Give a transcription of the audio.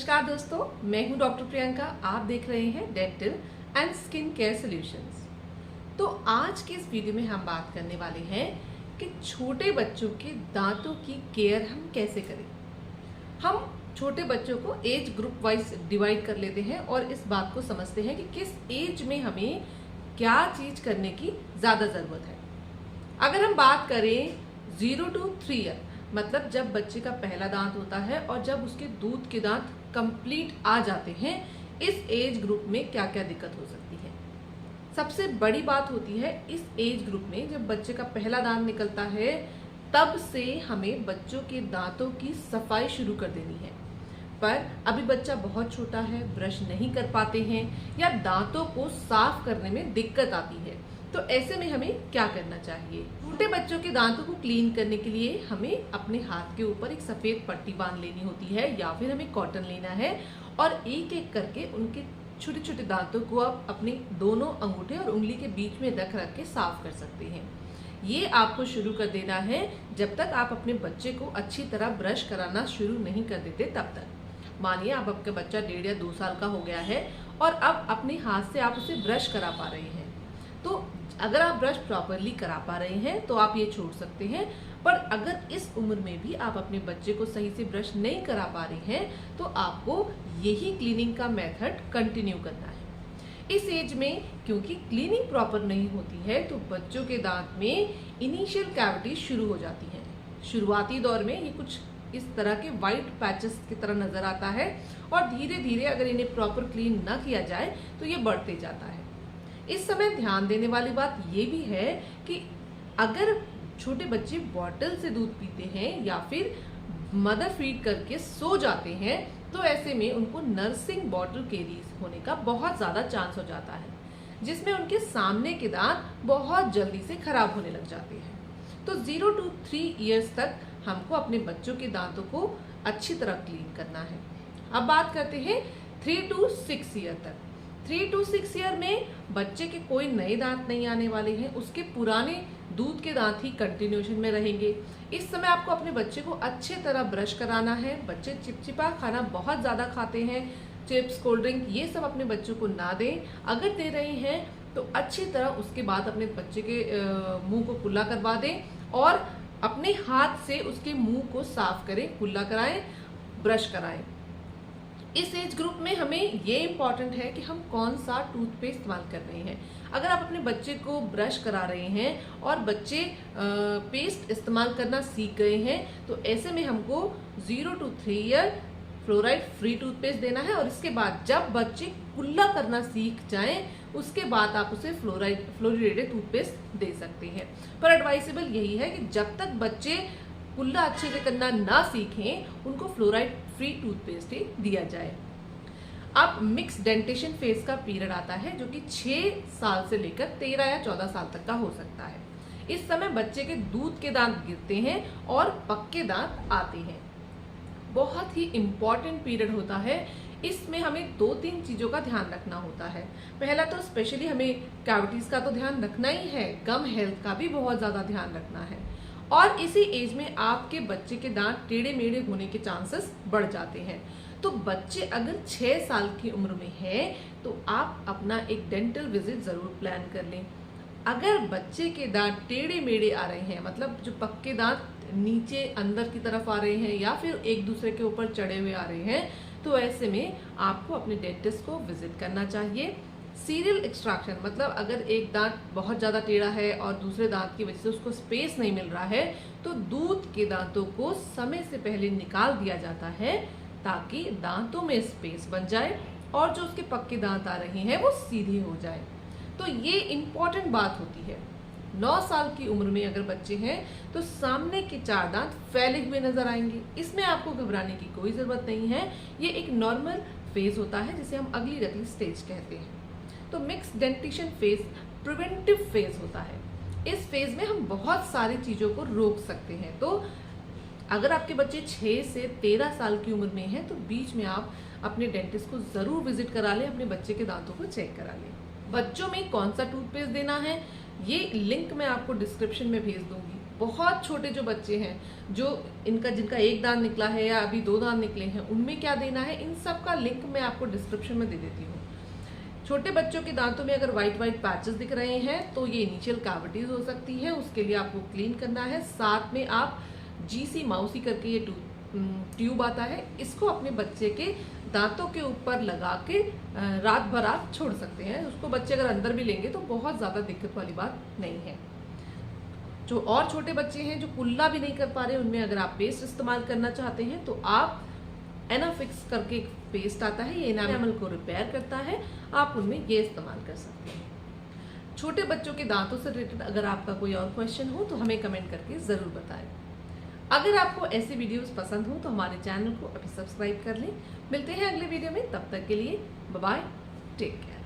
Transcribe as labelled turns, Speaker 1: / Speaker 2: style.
Speaker 1: नमस्कार दोस्तों, मैं हूं डॉक्टर प्रियंका। आप देख रहे हैं dental and skin care solutions. तो आज के इस वीडियो में हम बात करने वाले हैं कि छोटे बच्चों के दांतों की केयर हम कैसे करें। हम छोटे बच्चों को एज ग्रुप वाइज डिवाइड कर लेते हैं और इस बात को समझते हैं कि किस एज में हमें क्या चीज करने की ज्यादा जरूरत है। अगर हम बात करें 0 to 3 ईयर, मतलब जब बच्चे का पहला दांत होता है और जब उसके दूध के दांत कंप्लीट आ जाते हैं, इस एज ग्रुप में क्या क्या दिक्कत हो सकती है। सबसे बड़ी बात होती है इस एज ग्रुप में जब बच्चे का पहला दांत निकलता है, तब से हमें बच्चों के दांतों की सफाई शुरू कर देनी है। पर अभी बच्चा बहुत छोटा है, ब्रश नहीं कर पाते हैं या दांतों को साफ करने में दिक्कत आती है, तो ऐसे में हमें क्या करना चाहिए। छोटे बच्चों के दांतों को क्लीन करने के लिए हमें अपने हाथ के ऊपर एक सफेद पट्टी बांध लेनी होती है या फिर हमें कॉटन लेना है और एक एक करके उनके छोटे छोटे दांतों को आप अपने दोनों अंगूठे और उंगली के बीच में रख रख के साफ कर सकते हैं। ये आपको शुरू कर देना है जब तक आप अपने बच्चे को अच्छी तरह ब्रश कराना शुरू नहीं कर देते तब तक। मानिए आप आपका बच्चा 1.5 या 2 साल का हो गया है और अब अपने हाथ से आप उसे ब्रश करा पा रहे हैं, तो अगर आप ब्रश प्रॉपरली करा पा रहे हैं तो आप ये छोड़ सकते हैं। पर अगर इस उम्र में भी आप अपने बच्चे को सही से ब्रश नहीं करा पा रहे हैं तो आपको यही क्लीनिंग का मेथड कंटिन्यू करना है। इस एज में क्योंकि क्लीनिंग प्रॉपर नहीं होती है तो बच्चों के दांत में इनिशियल कैविटी शुरू हो जाती है। शुरुआती दौर में ये कुछ इस तरह के वाइट पैचेस की तरह नजर आता है और धीरे धीरे अगर इन्हें प्रॉपर क्लीन ना किया जाए तो ये बढ़ते जाता है। इस समय ध्यान देने वाली बात ये भी है कि अगर छोटे बच्चे बॉटल से दूध पीते हैं या फिर मदर फीड करके सो जाते हैं तो ऐसे में उनको नर्सिंग बॉटल कैरीज होने का बहुत ज्यादा चांस हो जाता है, जिसमें उनके सामने के दांत बहुत जल्दी से खराब होने लग जाते हैं। तो 0 to 3 ईयर्स तक हमको अपने बच्चों के दांतों को अच्छी तरह क्लीन करना है। अब बात करते हैं 3 to 6 ईयर तक। 3 to 6 ईयर में बच्चे के कोई नए दांत नहीं आने वाले हैं, उसके पुराने दूध के दांत ही कंटिन्यूएशन में रहेंगे। इस समय आपको अपने बच्चे को अच्छे तरह ब्रश कराना है। बच्चे चिपचिपा खाना बहुत ज़्यादा खाते हैं, चिप्स, कोल्ड ड्रिंक, ये सब अपने बच्चों को ना दें। अगर दे रहे हैं तो अच्छी तरह उसके बाद अपने बच्चे के मुंह को कुल्ला करवा दें और अपने हाथ से उसके मुंह को साफ करें, कुल्ला कराएं, ब्रश कराएं। इस एज ग्रुप में हमें ये इम्पॉर्टेंट है कि हम कौन सा टूथपेस्ट इस्तेमाल कर रहे हैं। अगर आप अपने बच्चे को ब्रश करा रहे हैं और बच्चे पेस्ट इस्तेमाल करना सीख गए हैं तो ऐसे में हमको 0 to 3 year fluoride free toothpaste देना है और इसके बाद जब बच्चे कुल्ला करना सीख जाएं उसके बाद आप उसे फ्लोरिडेटेड टूथपेस्ट दे सकते हैं। पर एडवाइसेबल यही है कि जब तक बच्चे कुल्ला अच्छे से करना ना सीखें उनको फ्लोराइड फ्री टूथपेस्ट ही दिया जाए। अब मिक्स डेंटेशन फेज का पीरियड आता है जो कि 6 साल से लेकर 13 या 14 साल तक का हो सकता है। इस समय बच्चे के दूध के दांत गिरते हैं और पक्के दांत आते हैं। बहुत ही इम्पॉर्टेंट पीरियड होता है। इसमें हमें 2-3 चीजों का ध्यान रखना होता है। पहला तो स्पेशली हमें कैविटीज का तो ध्यान रखना ही है, गम हेल्थ का भी बहुत ज्यादा ध्यान रखना है। और इसी एज में आपके बच्चे के दांत टेढ़े मेढ़े होने के चांसेस बढ़ जाते हैं। तो बच्चे अगर 6 साल की उम्र में है तो आप अपना एक डेंटल विजिट जरूर प्लान कर लें। अगर बच्चे के दांत टेढ़े मेढ़े आ रहे हैं, मतलब जो पक्के दांत नीचे अंदर की तरफ आ रहे हैं या फिर एक दूसरे के ऊपर चढ़े हुए आ रहे हैं, तो ऐसे में आपको अपने डेंटिस्ट को विजिट करना चाहिए। सीरियल एक्सट्रैक्शन, मतलब अगर एक दांत बहुत ज़्यादा टेढ़ा है और दूसरे दांत की वजह से उसको स्पेस नहीं मिल रहा है तो दूध के दांतों को समय से पहले निकाल दिया जाता है ताकि दांतों में स्पेस बन जाए और जो उसके पक्के दांत आ रहे हैं वो सीधे हो जाए। तो ये इम्पॉर्टेंट बात होती है। 9 साल की उम्र में अगर बच्चे हैं तो सामने के 4 दांत फैले हुए नजर आएंगे। इसमें आपको घबराने की कोई जरूरत नहीं है। ये एक नॉर्मल फेज होता है जिसे हम अगली रगली स्टेज कहते हैं। तो mix dentition phase preventive phase होता है। इस फेज में हम बहुत सारी चीजों को रोक सकते हैं। तो अगर आपके बच्चे 6 से 13 साल की उम्र में हैं तो बीच में आप अपने डेंटिस्ट को जरूर विजिट करा लें, अपने बच्चे के दांतों को चेक करा लें। बच्चों में कौन सा टूथपेस्ट देना है ये लिंक मैं आपको डिस्क्रिप्शन में भेज दूंगी। बहुत छोटे जो बच्चे हैं, जो जिनका एक दांत निकला है या अभी 2 दांत निकले हैं, उनमें क्या देना है, इन सब का लिंक मैं आपको डिस्क्रिप्शन में दे देती हूँ। छोटे बच्चों के दांतों में अगर वाइट पैचेस दिख रहे हैं तो ये इनिशियल कैविटीज हो सकती है, उसके लिए आपको क्लीन करना है। साथ में आप जीसी माउसी करके ये ट्यूब आता है, इसको अपने बच्चे के दांतों के ऊपर लगा के रात भर आप छोड़ सकते हैं। उसको बच्चे अगर अंदर भी लेंगे तो बहुत ज़्यादा दिक्कत वाली बात नहीं है। जो और छोटे बच्चे हैं जो कुल्ला भी नहीं कर पा रहे, उनमें अगर आप पेस्ट इस्तेमाल करना चाहते हैं तो आप एनाफिक्स करके एक पेस्ट आता है, ये एनामल को रिपेयर करता है, आप उनमें ये इस्तेमाल कर सकते हैं। छोटे बच्चों के दांतों से रिलेटेड अगर आपका कोई और क्वेश्चन हो तो हमें कमेंट करके ज़रूर बताएं। अगर आपको ऐसे वीडियोस पसंद हो तो हमारे चैनल को अभी सब्सक्राइब कर लें। मिलते हैं अगले वीडियो में, तब तक के लिए बाय बाय, टेक केयर।